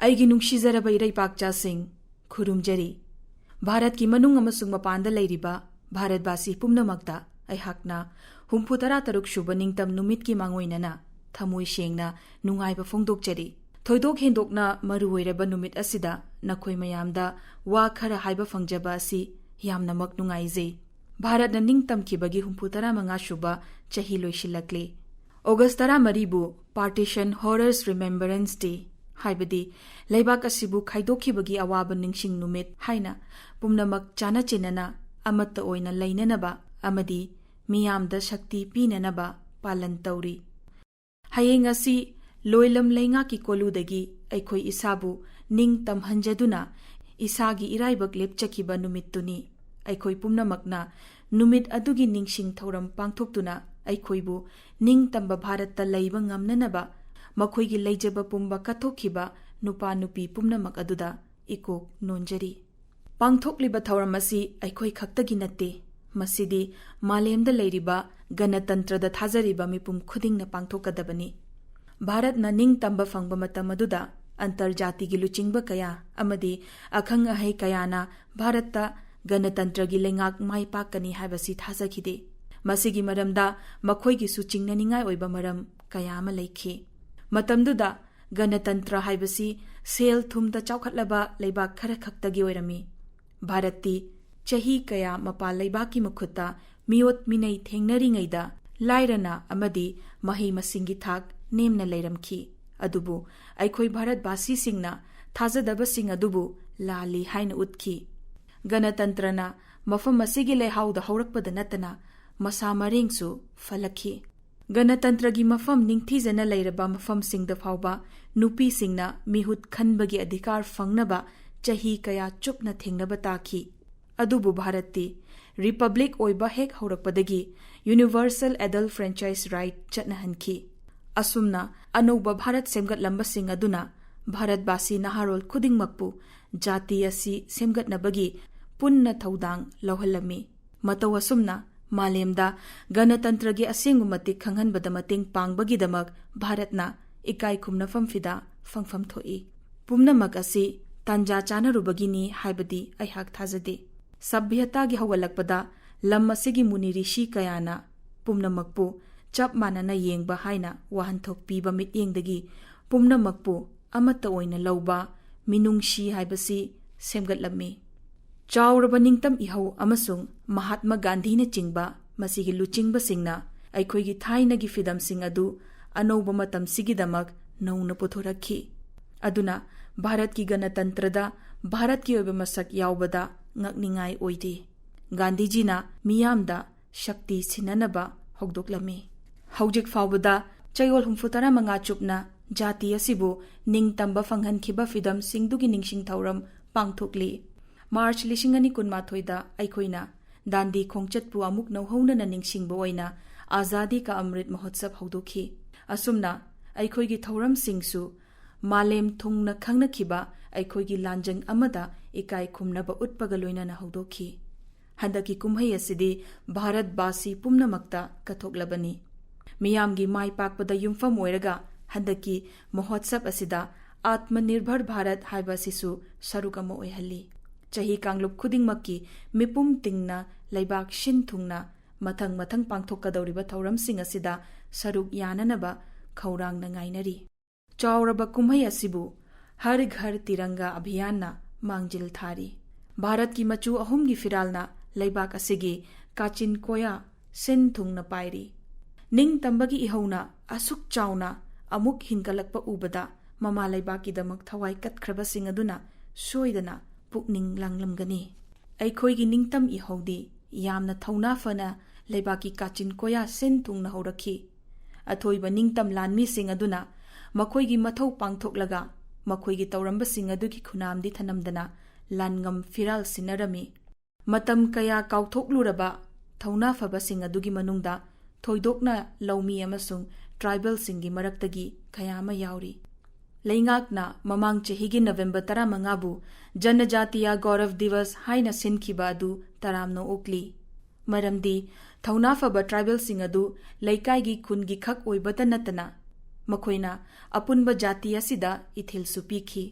ꯑꯩꯒꯤ ꯅꯨꯡꯁꯤꯖꯔꯕ ꯏꯔꯩꯄꯥꯛꯆꯥꯁꯤꯡ ꯈꯨꯔꯨꯝꯖꯔꯤ꯫ ꯚꯥꯔꯠꯀꯤ ꯃꯅꯨꯡ ꯑꯃꯁꯨꯡ ꯃꯄꯥꯟꯗ ꯂꯩꯔꯤꯕ ꯚꯥꯔꯠꯕꯥꯁꯤ ꯄꯨꯝꯅꯃꯛꯇ ꯑꯩꯍꯥꯛꯅ 63 ꯁꯨꯕ ꯅꯤꯡꯇꯝ ꯅꯨꯃꯤꯠꯀꯤ ꯃꯥꯡꯑꯣꯏꯅꯅ ꯊꯃꯣꯏ ꯁꯦꯡꯅ ꯅꯨꯡꯉꯥꯏꯕ ꯐꯣꯡꯗꯣꯛꯆꯔꯤ꯫ ꯊꯣꯏꯗꯣꯛ ꯍꯦꯟꯗꯣꯛꯅ ꯃꯔꯨꯑꯣꯏꯔꯕ ꯅꯨꯃꯤꯠ ꯑꯁꯤꯗ ꯅꯈꯣꯏ ꯃꯌꯥꯝꯗ ꯋꯥ ꯈꯔ ꯍꯥꯏꯕ ꯐꯪꯖꯕ ꯑꯁꯤ ꯌꯥꯝꯅꯃꯛ ꯅꯨꯡꯉꯥꯏꯖꯩ꯫ ꯚꯥꯔꯠꯅ ꯅꯤꯡꯇꯝꯈꯤꯕꯒꯤ 65 ꯁꯨꯕ ꯆꯍꯤ ꯂꯣꯏꯁꯤꯜꯂꯛꯂꯤ꯫ ꯑꯣꯒꯁ꯭ꯠ 13ꯕꯨ ꯄꯥꯔꯇꯤꯁꯟ ꯍꯣꯔꯔꯁ ꯔꯤꯃꯦꯝꯕꯔꯦꯟꯁ ꯗꯦ ꯍꯥꯏꯕꯗꯤ ꯂꯩꯕꯥꯛ ꯑꯁꯤꯕꯨ ꯈꯥꯏꯗꯣꯛꯈꯤꯕꯒꯤ ꯑꯋꯥꯕ ꯅꯤꯡꯁꯤꯡ ꯅꯨꯃꯤꯠ ꯍꯥꯏꯅ ꯄꯨꯝꯅꯃꯛ ꯆꯥꯟꯅ ꯆꯦꯟꯅꯅ ꯑꯃꯠꯇ ꯑꯣꯏꯅ ꯂꯩꯅꯅꯕ ꯑꯃꯗꯤ ꯃꯤꯌꯥꯝꯗ ꯁꯛꯇꯤ ꯄꯤꯅꯅꯕ ꯄꯥꯂꯟ ꯇꯧꯔꯤ꯫ ꯍꯌꯦꯡ ꯑꯁꯤ ꯂꯣꯏꯂꯝ ꯂꯩꯉꯥꯛꯀꯤ ꯀꯣꯂꯨꯗꯒꯤ ꯑꯩꯈꯣꯏ ꯏꯁꯥꯕꯨ ꯅꯤꯡꯇꯝꯍꯟꯖꯗꯨꯅ ꯏꯁꯥꯒꯤ ꯏꯔꯥꯏꯕꯛ ꯂꯦꯞꯆꯈꯤꯕ ꯅꯨꯃꯤꯠꯇꯨꯅꯤ꯫ ꯑꯩꯈꯣꯏ ꯄꯨꯝꯅꯃꯛꯅ ꯅꯨꯃꯤꯠ ꯑꯗꯨꯒꯤ ꯅꯤꯡꯁꯤꯡ ꯊꯧꯔꯝ ꯄꯥꯡꯊꯣꯛꯇꯨꯅ ꯑꯩꯈꯣꯏꯕꯨ ꯅꯤꯡꯇꯝꯕ ꯚꯥꯔꯠꯇ ꯂꯩꯕ ꯉꯝꯅꯅꯕ ꯃꯈꯣꯏꯒꯤ ꯂꯩꯖꯕ ꯄꯨꯝꯕ ꯀꯠꯊꯣꯛꯈꯤꯕ ꯅꯨꯄꯥ ꯅꯨꯄꯤ ꯄꯨꯝꯅꯃꯛ ꯑꯗꯨꯗ ꯏꯀꯣꯛ ꯅꯣꯟꯖꯔꯤ꯫ ꯄꯥꯡꯊꯣꯛꯂꯤꯕ ꯊꯧꯔꯝ ꯑꯁꯤ ꯑꯩꯈꯣꯏ ꯈꯛꯇꯒꯤ ꯅꯠꯇꯦ, ꯃꯁꯤꯗꯤ ꯃꯥꯂꯦꯝꯗ ꯂꯩꯔꯤꯕ ꯒꯅꯇꯟꯇ꯭ꯔꯗ ꯊꯥꯖꯔꯤꯕ ꯃꯤꯄꯨꯝ ꯈꯨꯗꯤꯡꯅ ꯄꯥꯡꯊꯣꯛꯀꯗꯕꯅꯤ꯫ ꯚꯥꯔꯠꯅ ꯅꯤꯡꯇꯝꯕ ꯐꯪꯕ ꯃꯇꯝ ꯑꯗꯨꯗ ꯑꯟꯇꯔꯖꯥꯇꯤꯒꯤ ꯂꯨꯆꯤꯡꯕ ꯀꯌꯥ ꯑꯃꯗꯤ ꯑꯈꯪ ꯑꯍꯩ ꯀꯌꯥꯅ ꯚꯥꯔꯠꯇ ꯒꯅꯇꯟꯇ꯭ꯔꯒꯤ ꯂꯩꯉꯥꯛ ꯃꯥꯏ ꯄꯥꯛꯀꯅꯤ ꯍꯥꯏꯕꯁꯤ ꯊꯥꯖꯈꯤꯗꯦ꯫ ꯃꯁꯤꯒꯤ ꯃꯔꯝꯗ ꯃꯈꯣꯏꯒꯤꯁꯨ ꯆꯤꯡꯅꯅꯤꯡꯉꯥꯏ ꯑꯣꯏꯕ ꯃꯔꯝ ꯀꯌꯥ ꯑꯃ ꯂꯩꯈꯤ꯫ ꯃꯇꯝꯗꯨꯗ ꯒꯅꯇꯟꯇ꯭ꯔ ꯍꯥꯏꯕꯁꯤ ꯁꯦꯜ ꯊꯨꯝꯗ ꯆꯥꯎꯈꯠꯂꯕ ꯂꯩꯕꯥꯛ ꯈꯔ ꯈꯛꯇꯒꯤ ꯑꯣꯏꯔꯝꯃꯤ꯫ ꯚꯥꯔꯠꯇꯤ ꯆꯍꯤ ꯀꯌꯥ ꯃꯄꯥꯟ ꯂꯩꯕꯥꯛꯀꯤ ꯃꯈꯨꯠꯇ ꯃꯤꯑꯣꯠ ꯃꯤꯅꯩ ꯊꯦꯡꯅꯔꯤꯉꯩꯗ ꯂꯥꯏꯔꯅ ꯑꯃꯗꯤ ꯃꯍꯩ ꯃꯁꯤꯡꯒꯤ ꯊꯥꯛ ꯅꯦꯝꯅ ꯂꯩꯔꯝꯈꯤ꯫ ꯑꯗꯨꯕꯨ ꯑꯩꯈꯣꯏ ꯚꯥꯔꯠꯕꯥꯁꯤꯁꯤꯡꯅ ꯊꯥꯖꯗꯕꯁꯤꯡ ꯑꯗꯨꯕꯨ ꯂꯥꯜꯂꯤ ꯍꯥꯏꯅ ꯎꯠꯈꯤ꯫ ꯒꯅꯇꯟꯇ꯭ꯔꯅ ꯃꯐꯝ ꯑꯁꯤꯒꯤ ꯂꯩꯍꯥꯎꯗ ꯍꯧꯔꯛꯄꯗ ꯅꯠꯇꯅ ꯃꯁꯥ ꯃꯔꯦꯡꯁꯨ ꯐꯜꯂꯛꯈꯤ꯫ ꯒꯅꯇꯟꯇ꯭ꯔꯒꯤ ꯃꯐꯝ ꯅꯤꯡꯊꯤꯖꯅ ꯂꯩꯔꯕ ꯃꯐꯝꯁꯤꯡꯗ ꯐꯥꯎꯕ ꯅꯨꯄꯤꯁꯤꯡꯅ ꯃꯤꯍꯨꯠ ꯈꯟꯕꯒꯤ ꯑꯙꯤꯀꯥꯔ ꯐꯪꯅꯕ ꯆꯍꯤ ꯀꯌꯥ ꯆꯨꯞꯅ ꯊꯦꯡꯅꯕ ꯇꯥꯈꯤ꯫ ꯑꯗꯨꯕꯨ ꯚꯥꯔꯠꯇꯤ ꯔꯤꯄꯕ꯭ꯂꯤꯛ ꯑꯣꯏꯕ ꯍꯦꯛ ꯍꯧꯔꯛꯄꯗꯒꯤ ꯌꯨꯅꯤꯚꯔꯁꯦꯜ ꯑꯦꯗꯜꯠ ꯐ꯭ꯔꯦꯟꯆꯥꯏꯖ ꯔꯥꯏꯠ ꯆꯠꯅꯍꯟꯈꯤ꯫ ꯑꯁꯨꯝꯅ ꯑꯅꯧꯕ ꯚꯥꯔꯠ ꯁꯦꯝꯒꯠꯂꯝꯕꯁꯤꯡ ꯑꯗꯨꯅ ꯚꯥꯔꯠꯕꯥꯁꯤ ꯅꯍꯥꯔꯣꯜ ꯈꯨꯗꯤꯡꯃꯛꯄꯨ ꯖꯥꯇꯤ ꯑꯁꯤ ꯁꯦꯝꯒꯠꯅꯕꯒꯤ ꯄꯨꯟꯅ ꯊꯧꯗꯥꯡ ꯂꯧꯍꯜꯂꯝꯃꯤ꯫ ꯃꯇꯧ ꯑꯁꯨꯝꯅ ꯃꯥꯂꯦꯝꯗ ꯒꯅꯇꯟꯇ꯭ꯔꯒꯤ ꯑꯁꯦꯡꯕ ꯃꯇꯤꯛ ꯈꯪꯍꯟꯕꯗ ꯃꯇꯦꯡ ꯄꯥꯡꯕꯒꯤꯗꯃꯛ ꯚꯥꯔꯠꯅ ꯏꯀꯥꯏ ꯈꯨꯝꯅꯐꯝ ꯐꯤꯗꯥ ꯐꯪꯐꯝ ꯊꯣꯛꯏ꯫ ꯄꯨꯝꯅꯃꯛ ꯑꯁꯤ ꯇꯥꯟꯖꯥ ꯆꯥꯅꯔꯨꯕꯒꯤꯅꯤ ꯍꯥꯏꯕꯗꯤ ꯑꯩꯍꯥꯛ ꯊꯥꯖꯗꯦ꯫ ꯁꯚ꯭ꯌꯇꯥꯒꯤ ꯍꯧꯒꯠꯂꯛꯄꯗ ꯂꯝ ꯑꯁꯤꯒꯤ ꯃꯨꯅꯤ ꯔꯤꯁꯤ ꯀꯌꯥꯅ ꯄꯨꯝꯅꯃꯛꯄꯨ ꯆꯞ ꯃꯥꯟꯅꯅ ꯌꯦꯡꯕ ꯍꯥꯏꯅ ꯋꯥꯍꯟꯊꯣꯛ ꯄꯤꯕ ꯃꯤꯠꯌꯦꯡꯗꯒꯤ ꯄꯨꯝꯅꯃꯛꯄꯨ ꯑꯃꯠꯇ ꯑꯣꯏꯅ ꯂꯧꯕ ꯃꯤꯅꯨꯡꯁꯤ ꯍꯥꯏꯕꯁꯤ ꯁꯦꯝꯒꯠꯂꯝꯃꯤ꯫ ꯆꯥꯎꯔꯕ ꯅꯤꯡꯇꯝ ꯏꯍꯧ ꯑꯃꯁꯨꯡ ꯃꯍꯥꯠꯃ ꯒꯥꯟꯙꯤꯅꯆꯤꯡꯕ ꯃꯁꯤꯒꯤ ꯂꯨꯆꯤꯡꯕꯁꯤꯡꯅ ꯑꯩꯈꯣꯏꯒꯤ ꯊꯥꯏꯅꯒꯤ ꯐꯤꯗꯝꯁꯤꯡ ꯑꯗꯨ ꯑꯅꯧꯕ ꯃꯇꯝꯁꯤꯒꯤꯗꯃꯛ ꯅꯧꯅ ꯄꯨꯊꯣꯔꯛꯈꯤ꯫ ꯑꯗꯨꯅ ꯚꯥꯔꯠꯀꯤ ꯒꯅꯇꯟꯇ꯭ꯔꯗ ꯚꯥꯔꯠꯀꯤ ꯑꯣꯏꯕ ꯃꯁꯛ ꯌꯥꯎꯕꯗ ꯉꯛꯅꯤꯡꯉꯥꯏ ꯑꯣꯏꯗꯦ꯫ ꯒꯥꯟꯙꯤꯖꯤꯅ ꯃꯤꯌꯥꯝꯗ ꯁꯛꯇꯤ ꯁꯤꯟꯅꯅꯕ ꯍꯧꯗꯣꯛꯂꯝꯃꯤ꯫ ꯍꯧꯖꯤꯛ ꯐꯥꯎꯕꯗ ꯆꯌꯣꯜ 65 ꯆꯨꯞꯅ ꯖꯥꯇꯤ ꯑꯁꯤꯕꯨ ꯅꯤꯡꯇꯝꯕ ꯐꯪꯍꯟꯈꯤꯕ ꯐꯤꯗꯝꯁꯤꯡꯗꯨꯒꯤ ꯅꯤꯡꯁꯤꯡ ꯊꯧꯔꯝ ꯄꯥꯡꯊꯣꯛꯂꯤ꯫ ꯃꯥꯔꯆ 2019ꯗ ꯑꯩꯈꯣꯏꯅ ꯗꯥꯟꯗꯤ ꯈꯣꯡꯆꯠꯄꯨ ꯑꯃꯨꯛ ꯅꯧꯍꯧꯅꯅ ꯅꯤꯡꯁꯤꯡꯕ ꯑꯣꯏꯅ ꯑꯖꯥꯗꯤ ꯀꯥ ꯑꯃ꯭ꯔꯤꯠ ꯃꯍꯣꯠꯁꯕ ꯍꯧꯗꯣꯛꯈꯤ꯫ ꯑꯁꯨꯝꯅ ꯑꯩꯈꯣꯏꯒꯤ ꯊꯧꯔꯝꯁꯤꯡꯁꯨ ꯃꯥꯂꯦꯝ ꯊꯨꯡꯅ ꯈꯪꯅꯈꯤꯕ ꯑꯩꯈꯣꯏꯒꯤ ꯂꯥꯟꯖꯪ ꯑꯃꯗ ꯏꯀꯥꯏ ꯈꯨꯝꯅꯕ ꯎꯠꯄꯒ ꯂꯣꯏꯅꯅ ꯍꯧꯗꯣꯛꯈꯤ꯫ ꯍꯟꯗꯛꯀꯤ ꯀꯨꯝꯍꯩ ꯑꯁꯤꯗꯤ ꯚꯥꯔꯠꯕꯥꯁꯤ ꯄꯨꯝꯅꯃꯛꯇ ꯀꯠꯊꯣꯛꯂꯕꯅꯤ꯫ ꯃꯤꯌꯥꯝꯒꯤ ꯃꯥꯏ ꯄꯥꯛꯄꯗ ꯌꯨꯝꯐꯝ ꯑꯣꯏꯔꯒ ꯍꯟꯗꯛꯀꯤ ꯃꯍꯣꯠꯁꯕ ꯑꯁꯤꯗ ꯑꯥꯠꯃꯅꯤꯔꯚꯔ ꯚꯥꯔꯠ ꯍꯥꯏꯕ ꯑꯁꯤꯁꯨ ꯁꯔꯨꯛ ꯑꯃ ꯑꯣꯏꯍꯜꯂꯤ꯫ ꯆꯍꯤ ꯀꯥꯡꯂꯨꯞ ꯈꯨꯗꯤꯡꯃꯛꯀꯤ ꯃꯤꯄꯨꯝ ꯇꯤꯡꯅ ꯂꯩꯕꯥꯛ ꯁꯤꯟ ꯊꯨꯡꯅ ꯃꯊꯪ ꯃꯊꯪ ꯄꯥꯡꯊꯣꯛꯀꯗꯧꯔꯤꯕ ꯊꯧꯔꯝꯁꯤꯡ ꯑꯁꯤꯗ ꯁꯔꯨꯛ ꯌꯥꯅꯅꯕ ꯈꯧꯔꯥꯡꯅ ꯉꯥꯏꯅꯔꯤ꯫ ꯆꯥꯎꯔꯕ ꯀꯨꯝꯍꯩ ꯑꯁꯤꯕꯨ ꯍꯔ ꯘꯔ ꯇꯤꯔꯪꯒꯥ ꯑꯚꯤꯌꯥꯟꯅ ꯃꯥꯡꯖꯤꯜ ꯊꯥꯔꯤ꯫ ꯚꯥꯔꯠꯀꯤ ꯃꯆꯨ ꯑꯍꯨꯝꯒꯤ ꯐꯤꯔꯥꯜꯅ ꯂꯩꯕꯥꯛ ꯑꯁꯤꯒꯤ ꯀꯥꯆꯤꯟ ꯀꯣꯌꯥ ꯁꯤꯟ ꯊꯨꯡꯅ ꯄꯥꯏꯔꯤ꯫ ꯅꯤꯡꯇꯝꯕꯒꯤ ꯏꯍꯧꯅ ꯑꯁꯨꯛ ꯆꯥꯎꯅ ꯑꯃꯨꯛ ꯍꯤꯡꯒꯠꯂꯛꯄ ꯎꯕꯗ ꯃꯃꯥ ꯂꯩꯕꯥꯛꯀꯤꯗꯃꯛ ꯊꯋꯥꯏ ꯀꯠꯈ꯭ꯔꯕꯁꯤꯡ ꯑꯗꯨꯅ ꯁꯣꯏꯗꯅ ꯄꯨꯛꯅꯤꯡ ꯂꯥꯡꯂꯝꯒꯅꯤ꯫ ꯑꯩꯈꯣꯏꯒꯤ ꯅꯤꯡꯇꯝ ꯏꯍꯧꯗꯤ ꯌꯥꯝꯅ ꯊꯧꯅꯥ ꯐꯅ ꯂꯩꯕꯥꯛꯀꯤ ꯀꯥꯆꯤन ꯀꯣꯌꯥ ꯁꯤꯟ ꯊꯨꯡꯅ ꯍꯧꯔꯛꯈꯤ꯫ ꯑꯊꯣꯏꯕ ꯅꯤꯡꯇꯝ ꯂꯥꯟꯃꯤꯁꯤꯡ ꯑꯗꯨꯅ ꯃꯈꯣꯏꯒꯤ ꯃꯊꯧ ꯄꯥꯡꯊꯣꯛꯂꯒ ꯃꯈꯣꯏꯒꯤ ꯇꯧꯔꯝꯕꯁꯤꯡ ꯑꯗꯨꯒꯤ ꯈꯨꯅꯥꯝꯗꯤ ꯊꯅꯝꯗꯅ ꯂꯥꯟꯉꯝ ꯐꯤꯔꯥꯜ ꯁꯤꯟꯅꯔꯝꯃꯤ꯫ ꯃꯇꯝ ꯀꯌꯥ ꯀꯥꯎꯊꯣꯛꯂꯨꯔꯕ ꯊꯧꯅꯥ ꯐꯕꯁꯤꯡ ꯑꯗꯨꯒꯤ ꯃꯅꯨꯡꯗ ꯊꯣꯏꯗꯣꯛꯅ ꯂꯧꯃꯤ ꯑꯃꯁꯨꯡ ꯇ꯭ꯔꯥꯏꯕꯦꯜꯁꯤꯡꯒꯤ ꯃꯔꯛꯇꯒꯤ ꯀꯌꯥ ꯑꯃ ꯌꯥꯎꯔꯤ꯫ ꯂꯩꯉꯥꯛꯅ ꯃꯃꯥꯡ ꯆꯍꯤꯒꯤ ꯅꯕꯦꯝꯕꯔ 15ꯕꯨ ꯖꯅꯖꯥꯇꯤꯌꯥ ꯒꯧꯔꯚ ꯗꯤꯋꯁ ꯍꯥꯏꯅ ꯁꯤꯟꯈꯤꯕ ꯑꯗꯨ ꯇꯔꯥꯝꯅ ꯑꯣꯛꯂꯤ꯫ ꯃꯔꯝꯗꯤ ꯊꯧꯅꯥ ꯐꯕ ꯇ꯭ꯔꯥꯏꯕꯦꯜꯁꯤꯡ ꯑꯗꯨ ꯂꯩꯀꯥꯏꯒꯤ ꯈꯨꯟꯒꯤ ꯈꯛ ꯑꯣꯏꯕꯇ ꯅꯠꯇꯅ ꯃꯈꯣꯏꯅ ꯑꯄꯨꯟꯕ ꯖꯥꯇꯤ ꯑꯁꯤꯗ ꯏꯊꯤꯜꯁꯨ ꯄꯤꯈꯤ꯫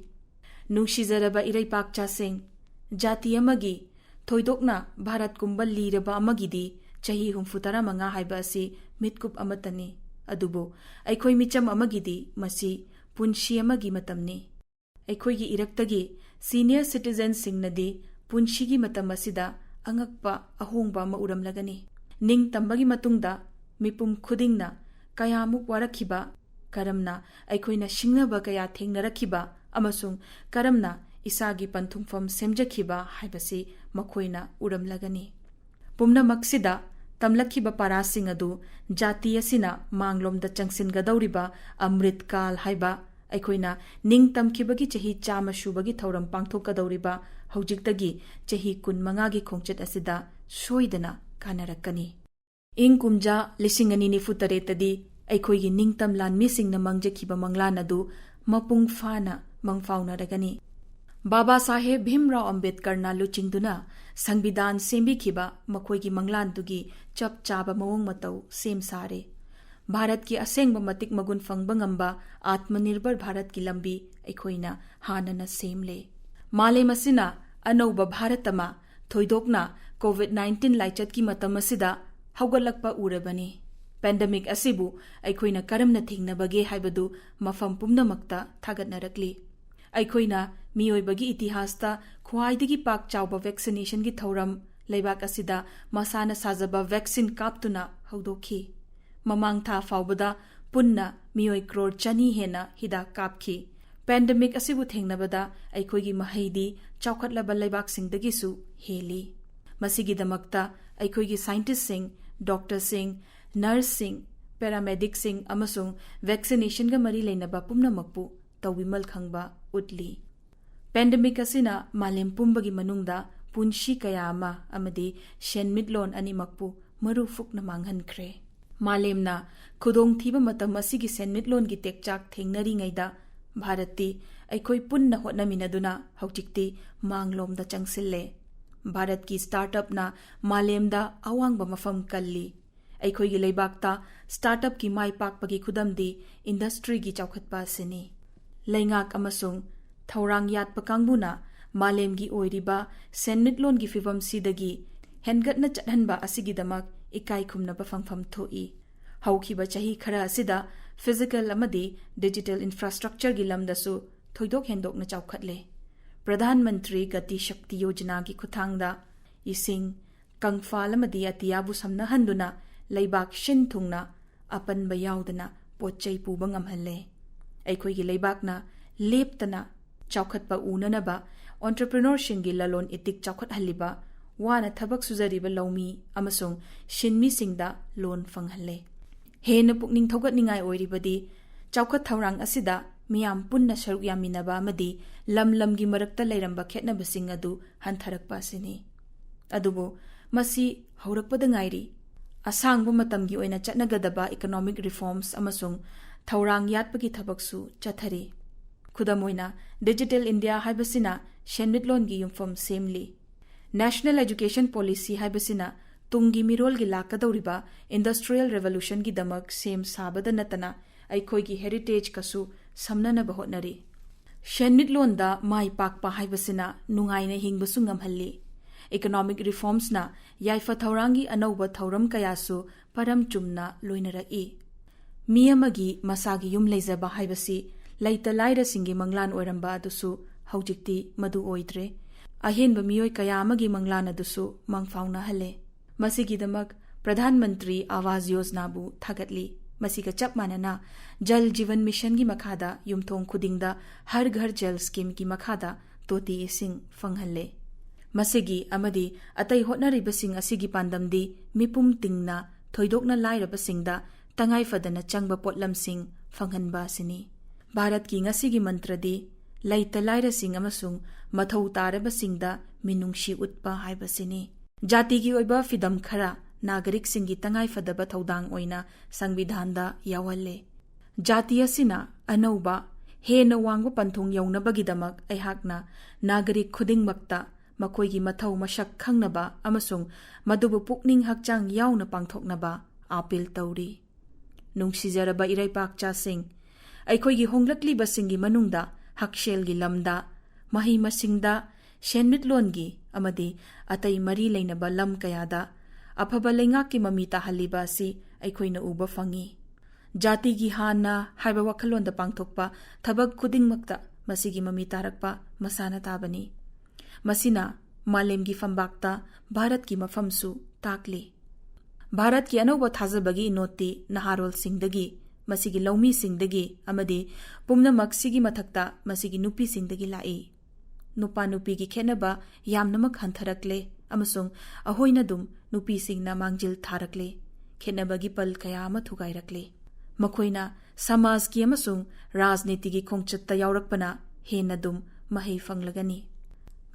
ꯅꯨꯡꯁꯤꯖꯔꯕ ꯏꯔꯩꯄꯥꯛꯆꯥꯁꯤꯡ, ꯖꯥꯇꯤ ꯑꯃꯒꯤ ꯊꯣꯏꯗꯣꯛꯅ ꯚꯥꯔꯠꯀꯨꯝꯕ ꯂꯤꯔꯕ ꯑꯃꯒꯤꯗꯤ ꯆꯍꯤ 35 ꯍꯥꯏꯕ ꯑꯁꯤ ꯃꯤꯠꯀꯨꯞ ꯑꯃꯠꯇꯅꯤ꯫ ꯑꯗꯨꯕꯨ ꯑꯩꯈꯣꯏ ꯃꯤꯆꯝ ꯑꯃꯒꯤꯗꯤ ꯃꯁꯤ ꯄꯨꯟꯁꯤ ꯑꯃꯒꯤ ꯃꯇꯝꯅꯤ꯫ ꯑꯩꯈꯣꯏꯒꯤ ꯏꯔꯛꯇꯒꯤ ꯁꯤꯅꯤꯌꯔ ꯁꯤꯇꯤꯖꯦꯟꯁꯤꯡꯅꯗꯤ ꯄꯨꯟꯁꯤꯒꯤ ꯃꯇꯝ ꯑꯁꯤꯗ ꯑꯉꯛꯄ ꯑꯍꯣꯡꯕ ꯑꯃ ꯎꯔꯝꯂꯒꯅꯤ꯫ ꯅꯤꯡꯇꯝꯕꯒꯤ ꯃꯇꯨꯡꯗ ꯃꯤꯄꯨꯝ ꯈꯨꯗꯤꯡꯅ ꯀꯌꯥꯃꯨꯛ ꯋꯥꯔꯛꯈꯤꯕ, ꯀꯔꯝꯅ ꯑꯩꯈꯣꯏꯅ ꯁꯤꯡꯅꯕ ꯀꯌꯥ ꯊꯦꯡꯅꯔꯛꯈꯤꯕ ꯑꯃꯁꯨꯡ ꯀꯔꯝꯅ ꯏꯁꯥꯒꯤ ꯄꯟꯊꯨꯡꯐꯝ ꯁꯦꯝꯖꯈꯤꯕ ꯍꯥꯏꯕꯁꯤ ꯃꯈꯣꯏꯅ ꯎꯔꯝꯂꯒꯅꯤ꯫ ꯄꯨꯝꯅꯃꯛꯁꯤꯗ ꯇꯝꯂꯛꯈꯤꯕ ꯄꯥꯔꯥꯁꯤꯡ ꯑꯗꯨ ꯖꯥꯇꯤ ꯑꯁꯤꯅ ꯃꯥꯡꯂꯣꯝꯗ ꯆꯪꯁꯤꯟꯒꯗꯧꯔꯤꯕ ꯑꯃ꯭ꯔꯤꯠ ꯀꯥꯜ ꯍꯥꯏꯕ ꯑꯩꯈꯣꯏꯅ ꯅꯤꯡꯇꯝꯈꯤꯕꯒꯤ ꯆꯍꯤ 100 ꯁꯨꯕꯒꯤ ꯊꯧꯔꯝ ꯄꯥꯡꯊꯣꯛꯀꯗꯧꯔꯤꯕ ꯍꯧꯖꯤꯛꯇꯒꯤ ꯆꯍꯤ 15ꯒꯤ ꯈꯣꯡꯆꯠ ꯑꯁꯤꯗ ꯁꯣꯏꯗꯅ ꯀꯥꯟꯅꯔꯛꯀꯅꯤ꯫ ꯏꯪ ꯀꯨꯝꯖꯥ 2048ꯇꯗꯤ ꯑꯩꯈꯣꯏꯒꯤ ꯅꯤꯡꯇꯝ ꯂꯥꯟꯃꯤꯁꯤꯡꯅ ꯃꯪꯖꯈꯤꯕ ꯃꯪꯂꯥꯟ ꯑꯗꯨ ꯃꯄꯨꯡ ꯐꯥꯅ ꯃꯪꯐꯥꯎꯅꯔꯒꯅꯤ꯫ ꯕꯥꯕꯥ ꯁꯥꯍꯦꯕ ꯚꯤꯝꯔꯥꯎ ꯑꯝꯕꯦꯗꯀꯔꯅ ꯂꯨꯆꯤꯡꯗꯨꯅ ꯁꯪꯕꯤꯙꯥꯟ ꯁꯦꯝꯕꯤꯈꯤꯕ ꯃꯈꯣꯏꯒꯤ ꯃꯪꯂꯥꯟꯗꯨꯒꯤ ꯆꯞ ꯆꯥꯕ ꯃꯑꯣꯡ ꯃꯇꯧ ꯁꯦꯝ ꯁꯥꯔꯦ꯫ ꯚꯥꯔꯠꯀꯤ ꯑꯁꯦꯡꯕ ꯃꯇꯤꯛ ꯃꯒꯨꯟ ꯐꯪꯕ ꯉꯝꯕ ꯑꯥꯠꯃꯅꯤꯔꯚꯔ ꯚꯥꯔꯠꯀꯤ ꯂꯝꯕꯤ ꯑꯩꯈꯣꯏꯅ ꯍꯥꯟꯅꯅ ꯁꯦꯝꯂꯦ꯫ ꯃꯥꯂꯦꯝ ꯑꯁꯤꯅ ꯑꯅꯧꯕ ꯚꯥꯔꯠ ꯑꯃ ꯊꯣꯏꯗꯣꯛꯅ ꯀꯣꯚꯤꯗ-19 ꯂꯥꯏꯆꯠꯀꯤ ꯃꯇꯝ ꯑꯁꯤꯗ ꯍꯧꯒꯠꯂꯛꯄ ꯎꯔꯕꯅꯤ꯫ ꯄꯦꯟꯗꯦꯃꯤꯛ ꯑꯁꯤꯕꯨ ꯑꯩꯈꯣꯏꯅ ꯀꯔꯝꯅ ꯊꯦꯡꯅꯕꯒꯦ ꯍꯥꯏꯕꯗꯨ ꯃꯐꯝ ꯄꯨꯝꯅꯃꯛꯇ ꯊꯥꯒꯠꯅꯔꯛꯂꯤ꯫ ꯑꯩꯈꯣꯏꯅ ꯃꯤꯑꯣꯏꯕꯒꯤ ꯏꯇꯤꯍꯥꯁꯇ ꯈ꯭ꯋꯥꯏꯗꯒꯤ ꯄꯥꯛ ꯆꯥꯎꯕ ꯚꯦꯛꯁꯤꯅꯦꯁꯟꯒꯤ ꯊꯧꯔꯝ ꯂꯩꯕꯥꯛ ꯑꯁꯤꯗ ꯃꯁꯥꯅ ꯁꯥꯖꯕ ꯚꯦꯛꯁꯤꯟ ꯀꯥꯞꯇꯨꯅ ꯍꯧꯗꯣꯛꯈꯤ꯫ ꯃꯃꯥꯡ ꯊꯥ ꯐꯥꯎꯕꯗ ꯄꯨꯟꯅ ꯃꯤꯑꯣꯏ ꯀ꯭ꯔꯣꯔ 200 ꯍꯦꯟꯅ ꯍꯤꯗꯥꯛ ꯀꯥꯞꯈꯤ꯫ ꯄꯦꯟꯗꯦꯃꯤꯛ ꯑꯁꯤꯕꯨ ꯊꯦꯡꯅꯕꯗ ꯑꯩꯈꯣꯏꯒꯤ ꯃꯍꯩꯗꯤ ꯆꯥꯎꯈꯠꯂꯕ ꯂꯩꯕꯥꯛꯁꯤꯡꯗꯒꯤꯁꯨ ꯍꯦꯜꯂꯤ꯫ ꯃꯁꯤꯒꯤꯗꯃꯛꯇ ꯑꯩꯈꯣꯏꯒꯤ ꯁꯥꯏꯟꯇꯤꯁꯠꯁꯤꯡ, ꯗꯣꯛꯇꯔꯁꯤꯡ, ꯅꯔꯁꯁꯤꯡ, ꯄꯦꯔꯥꯃꯦꯗꯤꯛꯁꯤꯡ ꯑꯃꯁꯨꯡ ꯚꯦꯛꯁꯤꯅꯦꯁꯟꯒ ꯃꯔꯤ ꯂꯩꯅꯕ ꯄꯨꯝꯅꯃꯛꯄꯨ ꯇꯧꯕꯤꯃꯜ ꯈꯪꯕ ꯎꯠꯂꯤ꯫ ꯄꯦꯟꯗꯦꯃꯤꯛ ꯑꯁꯤꯅ ꯃꯥꯂꯦꯝ ꯄꯨꯝꯕꯒꯤ ꯃꯅꯨꯡꯗ ꯄꯨꯟꯁꯤ ꯀꯌꯥ ꯑꯃ ꯑꯃꯗꯤ ꯁꯦꯟꯃꯤꯠꯂꯣꯟ ꯑꯅꯤꯃꯛꯄꯨ ꯃꯔꯨ ꯐꯨꯛꯅ ꯃꯥꯡꯍꯟꯈ꯭ꯔꯦ꯫ ꯃꯥꯂꯦꯝꯅ ꯈꯨꯗꯣꯡꯊꯤꯕ ꯃꯇꯝ ꯑꯁꯤꯒꯤ ꯁꯦꯟꯃꯤꯠꯂꯣꯟꯒꯤ ꯇꯦꯛꯆꯥꯛ ꯊꯦꯡꯅꯔꯤꯉꯩꯗ ꯚꯥꯔꯠꯇꯤ ꯑꯩꯈꯣꯏ ꯄꯨꯟꯅ ꯍꯣꯠꯅꯃꯤꯟꯅꯗꯨꯅ ꯍꯧꯖꯤꯛꯇꯤ ꯃꯥꯡꯂꯣꯝꯗ ꯆꯪꯁꯤꯜꯂꯦ꯫ ꯚꯥꯔꯠꯀꯤ ꯁ꯭ꯇꯥꯔꯠ-ꯑꯞꯅ ꯃꯥꯂꯦꯝꯗ ꯑꯋꯥꯡꯕ ꯃꯐꯝ ꯀꯜꯂꯤ꯫ ꯑꯩꯈꯣꯏꯒꯤ ꯂꯩꯕꯥꯛꯇ ꯁ꯭ꯇꯥꯔꯠ-ꯑꯞꯀꯤ ꯃꯥꯏ ꯄꯥꯛꯄꯒꯤ ꯈꯨꯗꯝꯗꯤ ꯏꯟꯗꯁꯇ꯭ꯔꯤꯒꯤ ꯆꯥꯎꯈꯠꯄ ꯑꯁꯤꯅꯤ꯫ ꯂꯩꯉꯥꯛ ꯑꯃꯁꯨꯡ ꯊꯧꯔꯥꯡ ꯌꯥꯠꯄ ꯀꯥꯡꯕꯨꯅ ꯃꯥꯂꯦꯝꯒꯤ ꯑꯣꯏꯔꯤꯕ ꯁꯦꯟꯃꯤꯠꯂꯣꯟꯒꯤ ꯐꯤꯚꯝꯁꯤꯗꯒꯤ ꯍꯦꯟꯒꯠꯅ ꯆꯠꯍꯟꯕ ꯑꯁꯤꯒꯤꯗꯃꯛ ꯏꯀꯥꯏ ꯈꯨꯝꯅꯕ ꯐꯪꯐꯝ ꯊꯣꯛꯏ꯫ ꯍꯧꯈꯤꯕ ꯆꯍꯤ ꯈꯔ ꯑꯁꯤꯗ ꯐꯤꯖꯤꯀꯦꯜ ꯑꯃꯗꯤ ꯗꯤꯖꯤꯇꯦꯜ ꯏꯟꯐ꯭ꯔꯥꯁꯇ꯭ꯔꯛꯆꯔꯒꯤ ꯂꯝꯗꯁꯨ ꯊꯣꯏꯗꯣꯛ ꯍꯦꯟꯗꯣꯛꯅ ꯆꯥꯎꯈꯠꯂꯦ꯫ ꯄ꯭ꯔꯙꯥꯟ ꯃꯟꯇ꯭ꯔꯤ ꯒꯇꯤ ꯁꯛꯇꯤ ꯌꯣꯖꯅꯥꯒꯤ ꯈꯨꯠꯊꯥꯡꯗ ꯏꯁꯤꯡ, ꯀꯪꯐꯥꯜ ꯑꯃꯗꯤ ꯑꯇꯤꯌꯥꯕꯨ ꯁꯝꯅꯍꯟꯗꯨꯅ ꯂꯩꯕꯥꯛ ꯁꯤꯟ-ꯊꯨꯡꯅ ꯑꯄꯟꯕ ꯌꯥꯎꯗꯅ ꯄꯣꯠꯆꯩ ꯄꯨꯕ ꯉꯝꯍꯜꯂꯦ꯫ ꯑꯩꯈꯣꯏꯒꯤ ꯂꯩꯕꯥꯛꯅ ꯂꯦꯞꯇꯅ ꯆꯥꯎꯈꯠꯄ ꯎꯅꯅꯕ ꯑꯣꯟꯇꯔꯄ꯭ꯔꯤꯅꯣꯔꯁꯤꯡꯒꯤ ꯂꯂꯣꯟ ꯏꯇꯤꯛ ꯆꯥꯎꯈꯠꯍꯜꯂꯤꯕ, ꯋꯥꯅ ꯊꯕꯛ ꯁꯨꯖꯔꯤꯕ ꯂꯧꯃꯤ ꯑꯃꯁꯨꯡ ꯁꯤꯟꯃꯤꯁꯤꯡꯗ ꯂꯣꯟ ꯐꯪꯍꯜꯂꯦ꯫ ꯍꯦꯟꯅ ꯄꯨꯛꯅꯤꯡ ꯊꯧꯒꯠꯅꯤꯡꯉꯥꯏ ꯑꯣꯏꯔꯤꯕꯗꯤ ꯆꯥꯎꯈꯠ ꯊꯧꯔꯥꯡ ꯑꯁꯤꯗ ꯃꯤꯌꯥꯝ ꯄꯨꯟꯅ ꯁꯔꯨꯛ ꯌꯥꯃꯤꯟꯅꯕ ꯑꯃꯗꯤ ꯂꯝ-ꯂꯝꯒꯤ ꯃꯔꯛꯇ ꯂꯩꯔꯝꯕ ꯈꯦꯠꯅꯕꯁꯤꯡ ꯑꯗꯨ ꯍꯟꯊꯔꯛꯄ ꯑꯁꯤꯅꯤ꯫ ꯑꯗꯨꯕꯨ ꯃꯁꯤ ꯍꯧꯔꯛꯄꯗ ꯉꯥꯏꯔꯤ꯫ ꯑꯁꯥꯡꯕ ꯃꯇꯝꯒꯤ ꯑꯣꯏꯅ ꯆꯠꯅꯒꯗꯕ ꯏꯀꯣꯅꯣꯃꯤꯛ ꯔꯤꯐꯣꯔꯝꯁ ꯑꯃꯁꯨꯡ ꯊꯧꯔꯥꯡ ꯌꯥꯠꯄꯒꯤ ꯊꯕꯛꯁꯨ ꯆꯠꯊꯔꯤ꯫ ꯈꯨꯗꯝ ꯑꯣꯏꯅ ꯗꯤꯖꯤꯇꯦꯜ ꯏꯟꯗꯤꯌꯥ ꯍꯥꯏꯕꯁꯤꯅ ꯁꯦꯟꯃꯤꯠꯂꯣꯟꯒꯤ ꯌꯨꯝꯐꯝ ꯁꯦꯝꯂꯤ꯫ ꯅꯦꯁꯅꯦꯜ ꯑꯦꯖꯨꯀꯦꯁꯟ ꯄꯣꯂꯤꯁꯤ ꯍꯥꯏꯕꯁꯤꯅ ꯇꯨꯡꯒꯤ ꯃꯤꯔꯣꯜꯒꯤ ꯂꯥꯛꯀꯗꯧꯔꯤꯕ ꯏꯟꯗꯁꯇ꯭ꯔꯤꯌꯦꯜ ꯔꯦꯚꯣꯂꯨꯁꯟꯒꯤꯗꯃꯛ ꯁꯦꯝ ꯁꯥꯕꯗ ꯅꯠꯇꯅ ꯑꯩꯈꯣꯏꯒꯤ ꯍꯦꯔꯤꯇꯦꯖꯀꯁꯨ ꯁꯝꯅꯅꯕ ꯍꯣꯠꯅꯔꯤ꯫ ꯁꯦꯟꯃꯤꯠꯂꯣꯟꯗ ꯃꯥꯏ ꯄꯥꯛꯄ ꯍꯥꯏꯕꯁꯤꯅ ꯅꯨꯡꯉꯥꯏꯅ ꯍꯤꯡꯕꯁꯨ ꯉꯝꯍꯜꯂꯤ꯫ ꯏꯀꯣꯅꯣꯃꯤꯛ ꯔꯤꯐꯣꯔꯝꯁꯅ ꯌꯥꯏꯐ-ꯊꯧꯔꯥꯡꯒꯤ ꯑꯅꯧꯕ ꯊꯧꯔꯝ ꯀꯌꯥꯁꯨ ꯄꯔꯝ ꯆꯨꯝꯅ ꯂꯣꯏꯅꯔꯛꯏ꯫ ꯃꯤ ꯑꯃꯒꯤ ꯃꯁꯥꯒꯤ ꯌꯨꯝ ꯂꯩꯖꯕ ꯍꯥꯏꯕꯁꯤ ꯂꯩꯇ ꯂꯥꯏꯔꯁꯤꯡꯒꯤ ꯃꯪꯂꯥꯟ ꯑꯣꯏꯔꯝꯕ ꯑꯗꯨꯁꯨ ꯍꯧꯖꯤꯛꯇꯤ ꯃꯗꯨ ꯑꯣꯏꯗ꯭ꯔꯦ꯫ ꯑꯍꯦꯟꯕ ꯃꯤꯑꯣꯏ ꯀꯌꯥ ꯑꯃꯒꯤ ꯃꯪꯂꯥꯟ ꯑꯗꯨꯁꯨ ꯃꯪꯐꯥꯎꯅꯍꯜꯂꯦ꯫ ꯃꯁꯤꯒꯤꯗꯃꯛ ꯄ꯭ꯔꯙꯥꯟ ꯃꯟꯇ꯭ꯔꯤ ꯑꯥꯋꯥꯖ ꯌꯣꯖꯅꯥꯕꯨ ꯊꯥꯒꯠꯂꯤ꯫ ꯃꯁꯤꯒ ꯆꯞ ꯃꯥꯟꯅꯅ ꯖꯜ ꯖꯤꯚꯟ ꯃꯤꯁꯟꯒꯤ ꯃꯈꯥꯗ ꯌꯨꯝꯊꯣꯡ ꯈꯨꯗꯤꯡꯗ ꯍꯔ ꯘꯔ ꯖꯜ ꯁ꯭ꯀꯤꯝꯒꯤ ꯃꯈꯥꯗ ꯇꯣꯇꯤ ꯏꯁꯤꯡ ꯐꯪꯍꯜꯂꯦ꯫ ꯃꯁꯤꯒꯤ ꯑꯃꯗꯤ ꯑꯇꯩ ꯍꯣꯠꯅꯔꯤꯕꯁꯤꯡ ꯑꯁꯤꯒꯤ ꯄꯥꯟꯗꯝꯗꯤ ꯃꯤꯄꯨꯝ ꯇꯤꯡꯅ ꯊꯣꯏꯗꯣꯛꯅ ꯂꯥꯏꯔꯕꯁꯤꯡꯗ ꯇꯉꯥꯏꯐꯗꯅ ꯆꯪꯕ ꯄꯣꯠꯂꯝꯁꯤꯡ ꯐꯪꯍꯟꯕ ꯑꯁꯤꯅꯤ꯫ ꯚꯥꯔꯠꯀꯤ ꯉꯁꯤꯒꯤ ꯃꯟꯇ꯭ꯔꯗꯤ ꯂꯩꯇ ꯂꯥꯏꯔꯁꯤꯡ ꯑꯃꯁꯨꯡ ꯃꯊꯧ ꯇꯥꯔꯕꯁꯤꯡꯗ ꯃꯤꯅꯨꯡꯁꯤ ꯎꯠꯄ ꯍꯥꯏꯕꯁꯤꯅꯤ꯫ ꯖꯥꯇꯤꯒꯤ ꯑꯣꯏꯕ ꯐꯤꯗꯝ ꯈꯔ ꯅꯥꯒꯔꯤꯛꯁꯤꯡꯒꯤ ꯇꯉꯥꯏꯐꯗꯕ ꯊꯧꯗꯥꯡ ꯑꯣꯏꯅ ꯁꯪꯕꯤꯙꯥꯟꯗ ꯌꯥꯎꯍꯜꯂꯦ꯫ ꯖꯥꯇꯤ ꯑꯁꯤꯅ ꯑꯅꯧꯕ, ꯍꯦꯟꯅ ꯋꯥꯡꯕ ꯄꯟꯊꯨꯡ ꯌꯧꯅꯕꯒꯤꯗꯃꯛ ꯑꯩꯍꯥꯛꯅ ꯅꯥꯒꯔꯤꯛ ꯈꯨꯗꯤꯡꯃꯛꯇ ꯃꯈꯣꯏꯒꯤ ꯃꯊꯧ ꯃꯁꯛ ꯈꯪꯅꯕ ꯑꯃꯁꯨꯡ ꯃꯗꯨꯕꯨ ꯄꯨꯛꯅꯤꯡ ꯍꯛꯆꯥꯡ ꯌꯥꯎꯅ ꯄꯥꯡꯊꯣꯛꯅꯕ ꯑꯥꯄꯤꯜ ꯇꯧꯔꯤ꯫ ꯅꯨꯡꯁꯤꯖꯔꯕ ꯏꯔꯩꯄꯥꯛꯆꯥꯁꯤꯡ, ꯑꯩꯈꯣꯏꯒꯤ ꯍꯣꯡꯂꯛꯂꯤꯕꯁꯤꯡꯒꯤ ꯃꯅꯨꯡꯗ ꯍꯛꯁꯦꯜꯒꯤ ꯂꯝꯗ mahai masingda shenmitlongi amadi atai mari leinaba lam kayada afaba leingaki mami tahaliba asi aikoina uba fangi jati gi hana haiba wakhalonda pangthokpa thabak khudingmakta masigi mami tarakpa masana tabani masina malemgi fambakta bharat ki mafamsu takli Bharat की अनौब थाजबगी naughty नहारोल सिंगदगी मसिगी लौमी सिंगदगी अमदी पुमनमक सिगी मथक्ता मसिगी नुपी सिंगदगी लाई नुपा नुपी की खेनबा यामनमक हंथरकले अमसुंग अहोइनदुम नुपी सिंगना मांगजिल थारकले खेनबगी पल कया अमा थुगाइरकले मखोइना समाज की अमसुंग राजनीति की खोंगचत्ता यावरकपना हेनदुम महै फंगलगनी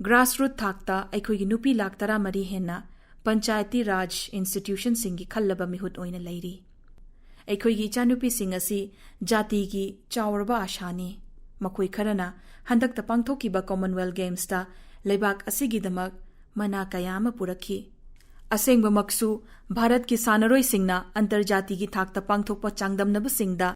grassroot थाकता अखोइगी नुपी lakh तरा मरी हेना पंचायती राज इंस्टीट्यूशन सिंगी खल्लबा मिहुत ओइना लैरी अखोइगी इचानुपी सिंग असि जाति की चावरबा आशानी मखोइ खरना हंदकता पांगथोकिबा कॉमनवेल्थ गेम्स ता लेबाक असिगिदमक मना कयामा पुरखी असेंगबमक्सु भारत की सानरोइ सिंगना अंतरजाति की थाकता पांगथोकपा चांगदमनब सिंगदा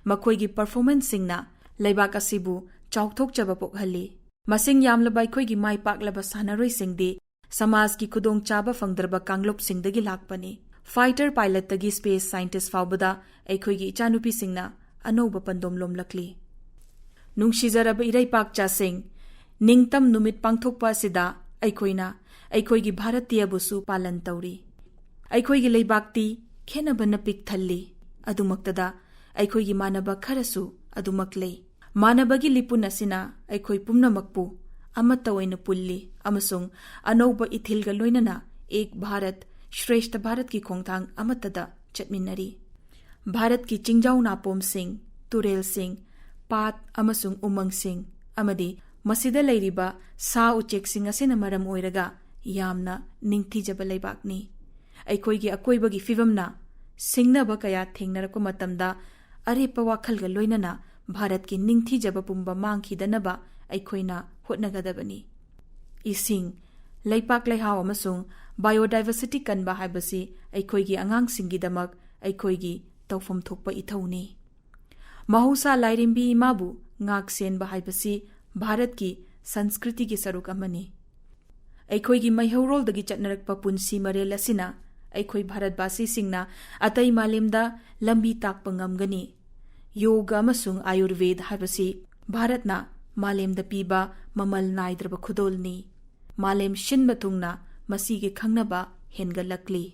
मखोइगी परफॉर्मेंस सिंगना लेबाक असिबु चाउथोकचबा पोकहल्ली मसिंग यामलबा अखोइगी माइ पाकलबा सानरोइ सिंगदी समाज की खुदोंग चाबा फंगदरबा कांगलोप सिंगदगी लाकपनी फाइटर पायलट तगी स्पेस साइंटिस्ट फाउबदा अखोइगी इचानुपी सिंगना अनौब पंदोम लोमलकली नुंगशिजरब इरैपाकचा सिंग निंगतम नुमित पांगथोकपा सिदा अखोइना अखोइगी भारतीयबुसु पालन तौरी अखोइगी लेबाकती खेनबन पिक थल्ली अदुमक्तदा अखोइगी मानबा खरसु अदुमक लei मानबगी लिपुन असिना अखोइ पुमनमकपु अमत्ता ओइना पुल्ली अमसुंग अनौब इथिलगा लोइनना एक भारत श्रेष्ठ भारत की खोंगथांग अमत्तदा चटमिन्नरी भारत की चिंजाउ नापोम सिंह तुरेल सिंह पात अमसुंग उमंग सिंह अमदी मसिदा लैरिबा सा उचेक सिंह असिना मरम ओइरगा यामना निंगथीजबा लैबाकनी अखोइगी अकोइबगी फिवमना सिंगनबा कया थेंगनरको मतमदा अरेपा वाखलगा लोइनना भारत की निंगथीजबा पुंबा मांगखिदनबा अखोइना होटनगदबनी इसिंग लैपाक लैहाव अमसुंग बायोडाइवर्सिटी कनबा हाइबसी अखोइगी अंगांगसिंगीदमक अखोइगी तौफम थोकपा इथौनी महौसा लाइरिंबी इमाबु ngaksenba haibasi भारत की संस्कृति की सरुक अमनी अखोइगी मैहौरोलदगी चटनरकपा पुंसी मरेल असिना अखोइ भारतवासी सिंगना अतै मालेमदा लंबी ताकपा ngamgani योगा अमसुंग आयुर्वेद हाइबसी भारतना मालेमदा पीबा ममल नाइद्रबा खुदोलनी मालेम शिनबा तुंगना मसीगे खंगनबा हेनगलकली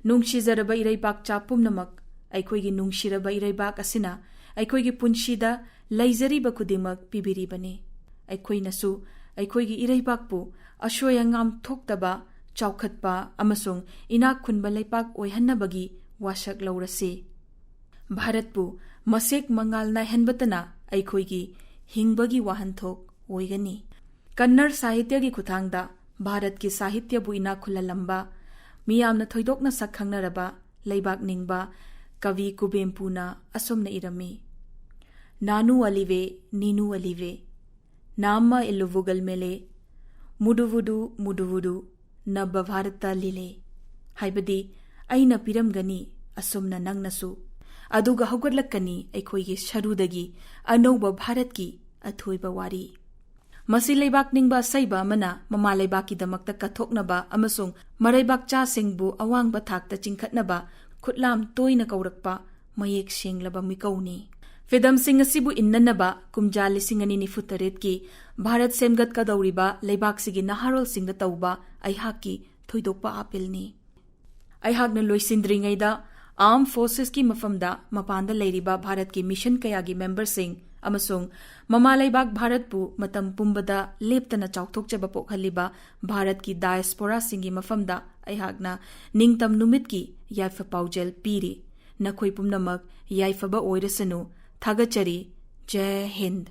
नुंगशिजरबा इरैबाक चापुमनमक अखोइगी नुंगशिरबा इरैबाक असिना अखोइगी पुंसीदा लैजरीबा खुदिमक पिबिरिबनी अखोइनसु अखोइगी इरैबाकपु अशोय अंगाम थोक्तबा चौखतपा अमसुंग इनाक खुनबा लैपाक ओइहन्नबगी वाशक लौरसी भारतपु मसेक मंगाल नाइहनबतना अखोइगी हिंगबगी वाहनथोक ओइगनी कन्नड़ साहित्य की खुथांगदा भारत की साहित्यबु इना खुललंबा मियामना थोइदोकना सखंगनरबा लैबाक निंगबा कवि कुबेम्पुना असोमना इरमी नानु अलिवे नीनु अलिवे नाम्मा इल्लुवुगल मेले मुडुवुडु मुडुवुडु नब भारता लीले हाइबदी अइना पिरमगनी असोमना नंगनसु अदुगा हौगटलक्कनी अखोइगी शरुदगी अनौबा भारत की अथोइबा वारी मसी लेबाक निंगबा सैबा मना ममा लेबाकी दमक्ता कथोकनबा अमसुंग मरैबाकचा सिंगबु अवांगबा थाकता चिंखतनबा खुटलाम तोइना कौरकपा मयेक सेंगलबा मिकौनी फिदम सिंग असिबु इन्ननबा कुमजा 2048 की भारत सेमगत कदौरिबा लेबाक सिगी नहारोल सिंगदा तौबा अइहाकी थोइदोकपा आपिलनी अइहाकना लोइसिंद्रिंगैदा आर्म फोर्सेस की मफमदा मपानदा लेरिबा भारत की मिशन कयागी मेंबर सिंग अमसुंग ममा लेबाक भारतपु मतम पुंबदा लेप्तना चाउथोकचबा पोखलिबा भारत की डायस्पोरा सिंगी मफमदा अइहाकना निंगतम नुमित की याइफा पाउजेल पीरी नखोइ पुमनमक याइफबा ओइरसनु थागचरी जय हिंद।